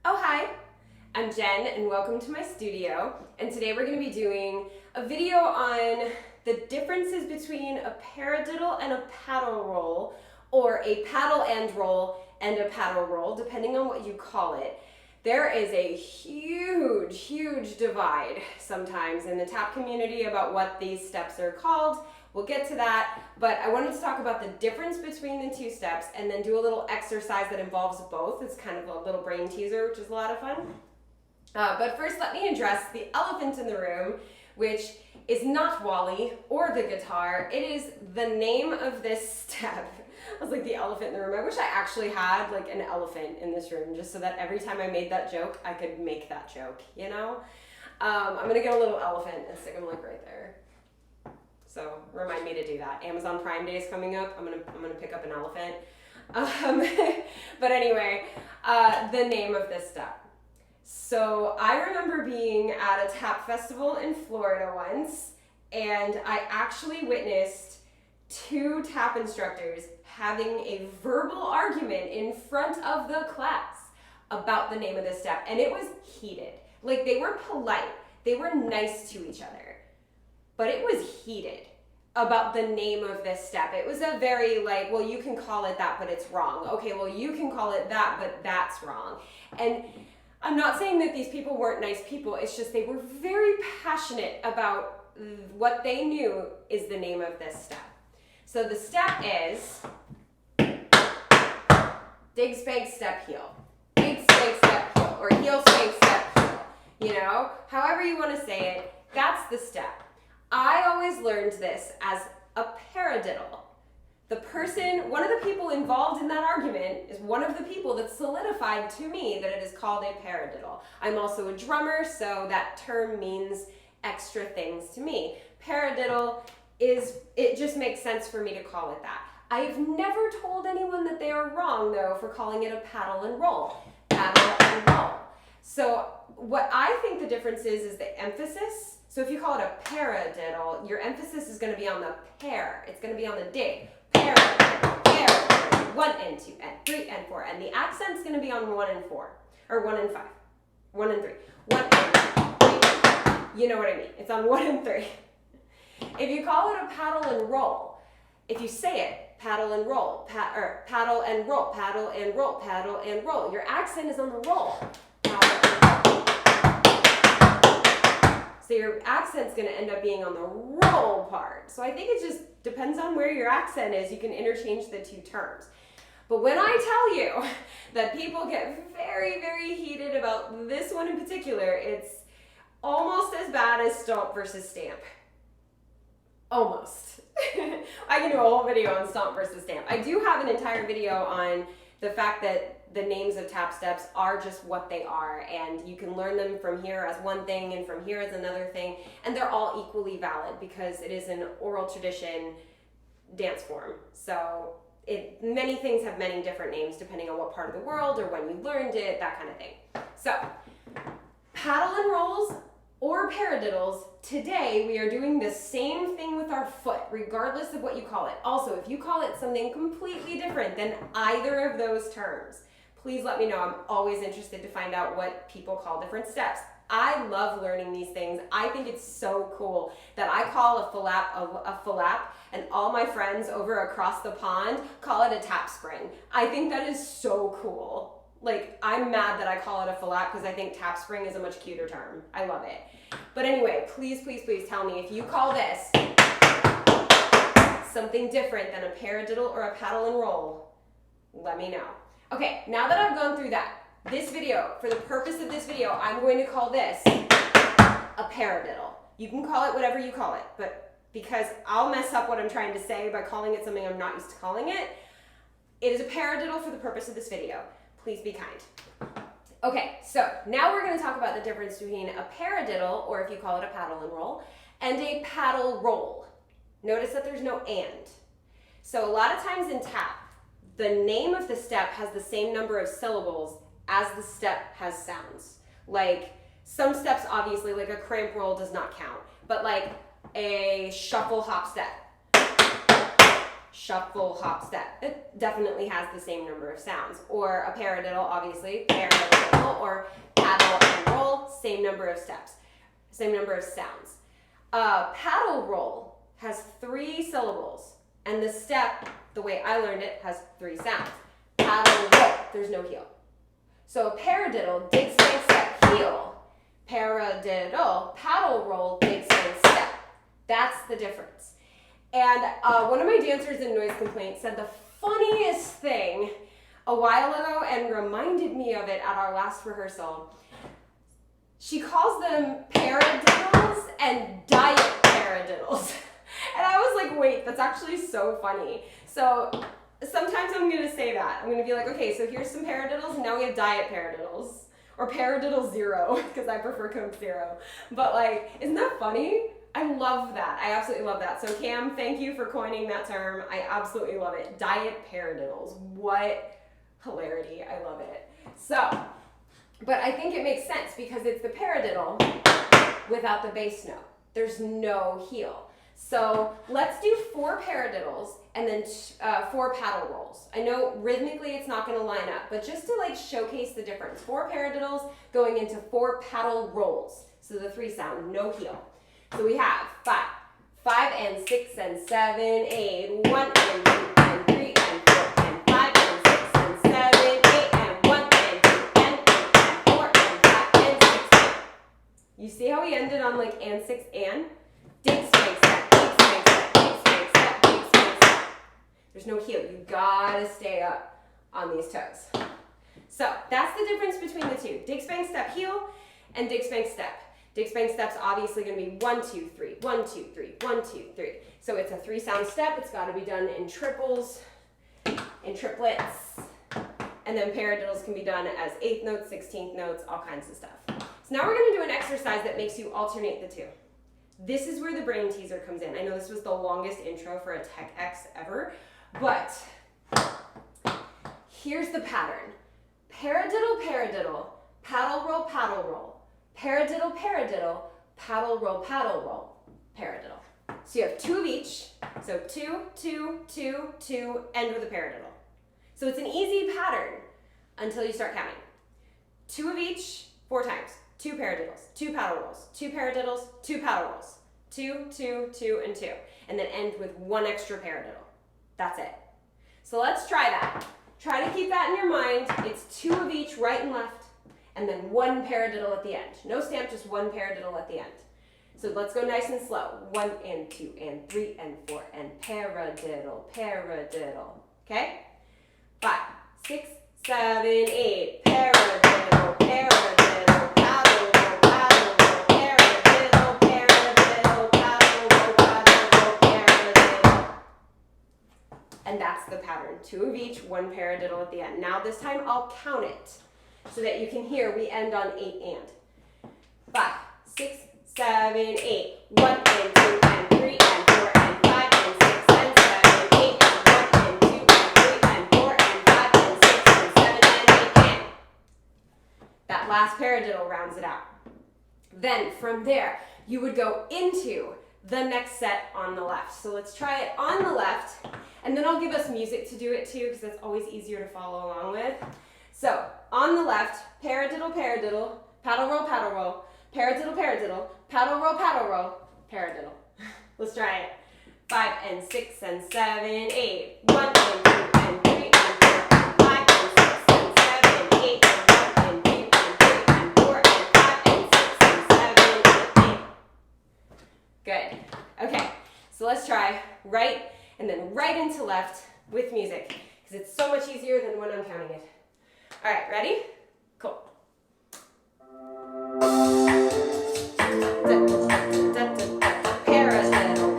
Oh, hi, I'm Jen and welcome to my studio. And today we're going to be doing a video on the differences between a paradiddle and a paddle roll, or a paddle and a paddle roll, depending on what you call it. There is a huge divide sometimes in the tap community about what these steps are called. We'll get to that, but I wanted to talk about the difference between the two steps and then do a little exercise that involves both. It's kind of a little brain teaser, which is a lot of fun. But first, let me address the elephant in the room, which is not Wally or the guitar. It is the name of this step. I was like, the elephant in the room. I wish I actually had like an elephant in this room, just so that every time I made that joke, I could make that joke, you know? I'm gonna get a little elephant and stick him like right there. So remind me to do that. Amazon Prime Day is coming up. I'm gonna pick up an elephant. But anyway, the name of this step. So I remember being at a tap festival in Florida once, and I actually witnessed two tap instructors having a verbal argument in front of the class about the name of this step, and it was heated. Like, they were polite, they were nice to each other, but it was heated about the name of this step. It was a very like, well, you can call it that, but it's wrong. Okay, well, you can call it that, but that's wrong. And I'm not saying that these people weren't nice people, it's just they were very passionate about what they knew is the name of this step. So the step is dig, spank, step, heel. Dig, spank, step, heel. Or heel, spank, step, heel. You know, however you want to say it, that's the step. I always learned this as a paradiddle. The person, one of the people involved in that argument is one of the people that solidified to me that it is called a paradiddle. I'm also a drummer, so that term means extra things to me. Paradiddle it just makes sense for me to call it that. I've never told anyone that they are wrong, though, for calling it a paddle and roll. Paddle and roll. So what I think the difference is the emphasis. So if you call it a paradiddle, your emphasis is going to be on the pair. It's going to be on the dig. Paradiddle, paradiddle. 1 and 2 and 3 and 4. And the accent's going to be on 1 and 4. Or 1 and 5. 1 and 3. 1 and 3. You know what I mean. It's on 1 and 3. If you call it a paddle and roll, if you say it, paddle and roll, paddle and roll, paddle and roll, paddle and roll, your accent is on the roll. So your accent's going to end up being on the roll part. So I think it just depends on where your accent is. You can interchange the two terms. But when I tell you that people get very heated about this one in particular, it's almost as bad as stomp versus stamp. Almost. I can do a whole video on stomp versus stamp. I do have an entire video on the fact that the names of tap steps are just what they are, and you can learn them from here as one thing and from here as another thing, and they're all equally valid because it is an oral tradition dance form. So many things have many different names depending on what part of the world or when you learned it, that kind of thing. So paddle and rolls or paradiddles, today we are doing the same thing with our foot, regardless of what you call it. Also, if you call it something completely different than either of those terms, please let me know. I'm always interested to find out what people call different steps. I love learning these things. I think it's so cool that I call a flap and all my friends over across the pond call it a tap spring. I think that is so cool. Like, I'm mad that I call it a flap because I think tap spring is a much cuter term. I love it. But anyway, please tell me if you call this something different than a paradiddle or a paddle and roll. Let me know. Okay, now that I've gone through that, this video, for the purpose of this video, I'm going to call this a paradiddle. You can call it whatever you call it, but because I'll mess up what I'm trying to say by calling it something I'm not used to calling it, it is a paradiddle for the purpose of this video. Please be kind. Okay, so now we're going to talk about the difference between a paradiddle, or if you call it a paddle and roll, and a paddle roll. Notice that there's no and. So a lot of times in tap, the name of the step has the same number of syllables as the step has sounds. Like, some steps, obviously, like a cramp roll does not count, but like a shuffle hop step, shuffle, hop, step. It definitely has the same number of sounds. Or a paradiddle, obviously, paradiddle, or paddle and roll, same number of steps, same number of sounds. Paddle roll has 3 syllables, and the step, the way I learned it, has 3 sounds. Paddle roll, there's no heel. So a paradiddle, dig, spank, step, heel. Paradiddle, paddle roll, dig, spank, step. That's the difference. And one of my dancers in Noise Complaint said the funniest thing a while ago and reminded me of it at our last rehearsal. She calls them paradiddles and diet paradiddles. And I was like, wait, that's actually so funny. So sometimes I'm going to say that. I'm going to be like, okay, so here's some paradiddles, and now we have diet paradiddles. Or paradiddle 0, because I prefer Coke 0. But like, isn't that funny? I love that. I absolutely love that. So Cam, thank you for coining that term. I absolutely love it. Diet paradiddles. What hilarity. I love it. So, but I think it makes sense because it's the paradiddle without the bass note. There's no heel. So let's do 4 paradiddles and then 4 paddle rolls. I know rhythmically it's not going to line up, but just to like showcase the difference. 4 paradiddles going into 4 paddle rolls. So the 3 sound, no heel. So we have 5 and 6 and 7, 8, 1 and 2 and 3 and 4 and 5 and 6 and 7, 8 and 1 and 2 and 3 and 4 and 5 and 6. You see how we ended on like and 6 and? Dig, spank, step, dig, spank, step, dig, spank, step, dig, spank, step. There's no heel. You gotta stay up on these toes. So that's the difference between the 2. Dig, spank, step, heel, and dig, spank, step. Dig, spank, step's obviously going to be 1, 2, 3, 1, 2, 3, 1, 2, 3. So it's a 3 sound step. It's got to be done in triples, in triplets, and then paradiddles can be done as 8th notes, 16th notes, all kinds of stuff. So now we're going to do an exercise that makes you alternate the 2. This is where the brain teaser comes in. I know this was the longest intro for a Tech X ever, but here's the pattern. Paradiddle, paradiddle, paddle roll, paddle roll. Paradiddle, paradiddle, paddle roll, paradiddle. So you have 2 of each. So 2, 2, 2, 2, end with a paradiddle. So it's an easy pattern until you start counting. 2 of each, 4 times. 2 paradiddles, 2 paddle rolls, 2 paradiddles, 2 paddle rolls. 2, 2, 2, and 2. And then end with 1 extra paradiddle. That's it. So let's try that. Try to keep that in your mind. It's 2 of each, right and left. And then 1 paradiddle at the end. No stamp, just 1 paradiddle at the end. So let's go nice and slow. 1 and 2 and 3 and 4 and paradiddle, paradiddle. Okay? 5, 6, 7, 8. Paradiddle, paradiddle, paddle roll, paddle roll, paradiddle, paradiddle, paddle roll, paddle roll, paradiddle. And that's the pattern. 2 of each, 1 paradiddle at the end. Now this time I'll count it, so that you can hear we end on 8 and. 5, 6, 7, 8. 1 and 2 and 3 and 4 and 5 and 6 and 7, 8 and 1 and 2 and 3 and 4 and 5 and 6 and 7 and 8 and. That last paradiddle rounds it out. Then from there, you would go into the next set on the left. So let's try it on the left, and then I'll give us music to do it too, because that's always easier to follow along with. So, on the left, paradiddle, paradiddle, paddle roll, paradiddle, paradiddle, paddle roll, paradiddle. Let's try it. 5 and 6 and 7, 8. 1 and 2 and 3 and 4 and 5 and 6 and 7, 8 and 1 and 2 and 3 and 4 and 5 and 6 and 7, 8. Good. Okay, so let's try right and then right into left with music, because it's so much easier than when I'm counting it. All right, ready? Cool. Paradiddle, paradiddle,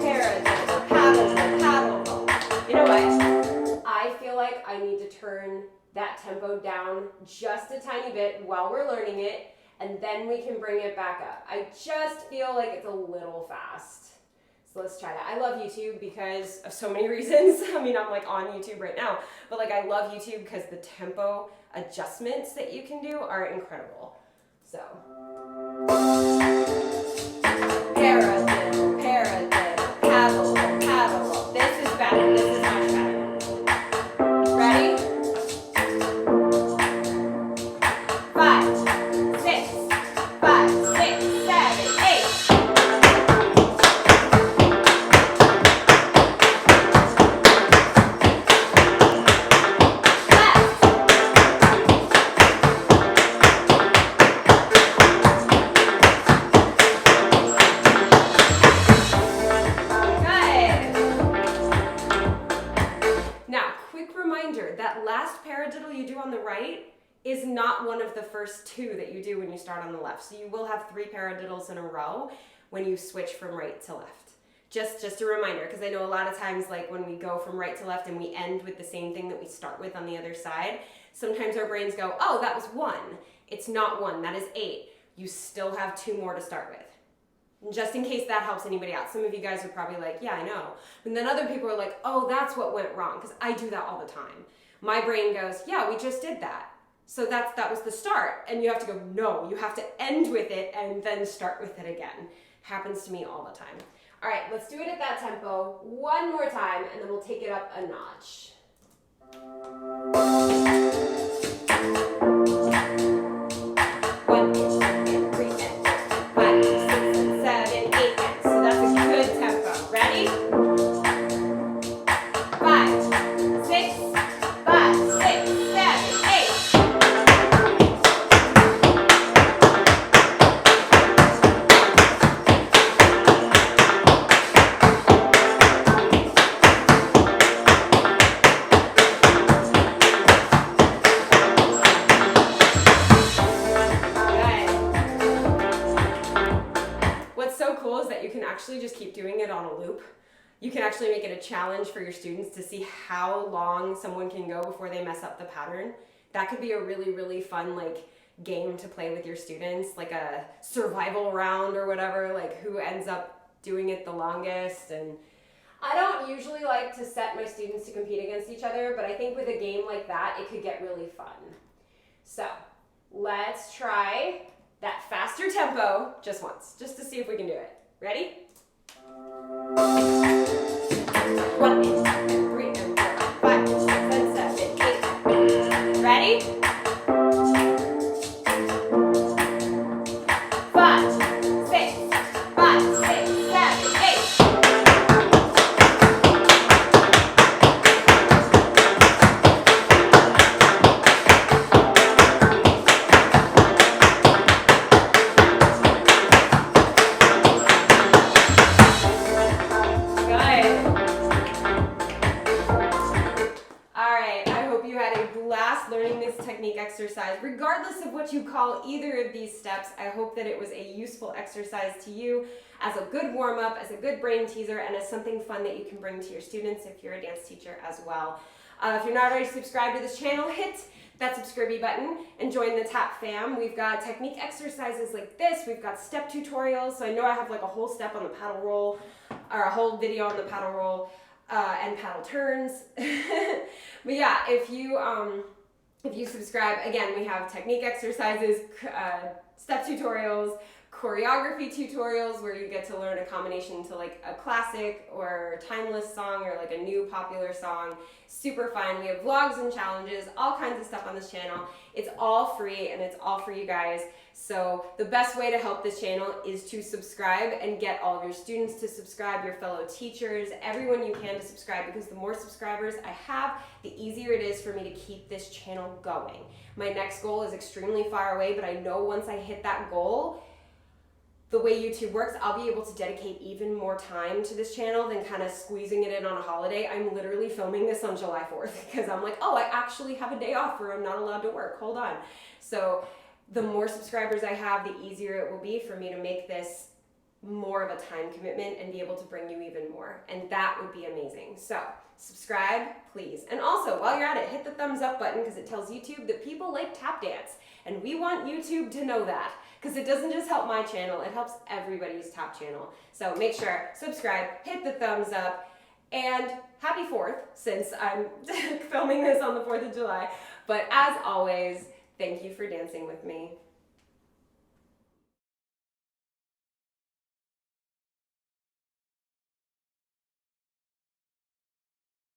paddle roll, paddle roll. You know what? I feel like I need to turn that tempo down just a tiny bit while we're learning it, and then we can bring it back up. I just feel like it's a little fast. So let's try that. I love YouTube because of so many reasons. I mean, I'm like on YouTube right now, but like I love YouTube because the tempo adjustments that you can do are incredible. So, paradiddle, paradiddle, paddle roll, paddle roll. This is better. This is much better. paradiddle you do on the right is not one of the first two that you do when you start on the left. So you will have 3 paradiddles in a row when you switch from right to left. Just a reminder, because I know a lot of times, like when we go from right to left and we end with the same thing that we start with on the other side, sometimes our brains go, oh, that was 1. It's not 1, that is 8. You still have 2 more to start with. And just in case that helps anybody out. Some of you guys are probably like, yeah, I know. And then other people are like, oh, that's what went wrong, because I do that all the time. My brain goes, yeah, we just did that. So that was the start. And you have to go, no, you have to end with it and then start with it again. Happens to me all the time. All right, let's do it at that tempo one more time, and then we'll take it up a notch. 1 inch and 3 and 5, 6 and 7, 8 and. So that's a good tempo. Ready? 5, 6, 5, 6, 7, 8. Actually just keep doing it on a loop. You can actually make it a challenge for your students to see how long someone can go before they mess up the pattern. That could be a really, really fun like game to play with your students, like a survival round or whatever, like who ends up doing it the longest. And I don't usually like to set my students to compete against each other, but I think with a game like that, it could get really fun. So let's try that faster tempo just once, just to see if we can do it. Ready? 1 inch and 3 and 4, 5 and 6 and 7, 8. Ready? 5, 6, 5, 6, 7, 8. Learning this technique exercise. Regardless of what you call either of these steps, I hope that it was a useful exercise to you as a good warm-up, as a good brain teaser, and as something fun that you can bring to your students if you're a dance teacher as well. If you're not already subscribed to this channel, hit that subscribe button and join the TAP fam. We've got technique exercises like this. We've got step tutorials. So I know I have like a whole step on the paddle roll, or a whole video on the paddle roll and paddle turns. But yeah, if you subscribe, again, we have technique exercises, step tutorials, choreography tutorials where you get to learn a combination to like a classic or timeless song or like a new popular song. Super fun. We have vlogs and challenges, all kinds of stuff on this channel. It's all free and it's all for you guys. So the best way to help this channel is to subscribe and get all of your students to subscribe, your fellow teachers, everyone you can to subscribe, because the more subscribers I have, the easier it is for me to keep this channel going. My next goal is extremely far away, but I know once I hit that goal, the way YouTube works, I'll be able to dedicate even more time to this channel than kind of squeezing it in on a holiday. I'm literally filming this on July 4th because I'm like, oh, I actually have a day off where I'm not allowed to work. Hold on. So the more subscribers I have, the easier it will be for me to make this more of a time commitment and be able to bring you even more. And that would be amazing. So subscribe, please. And also, while you're at it, hit the thumbs up button because it tells YouTube that people like tap dance. And we want YouTube to know that, because it doesn't just help my channel, it helps everybody's tap channel. So make sure, subscribe, hit the thumbs up, and happy 4th, since I'm filming this on the 4th of July. But as always, thank you for dancing with me.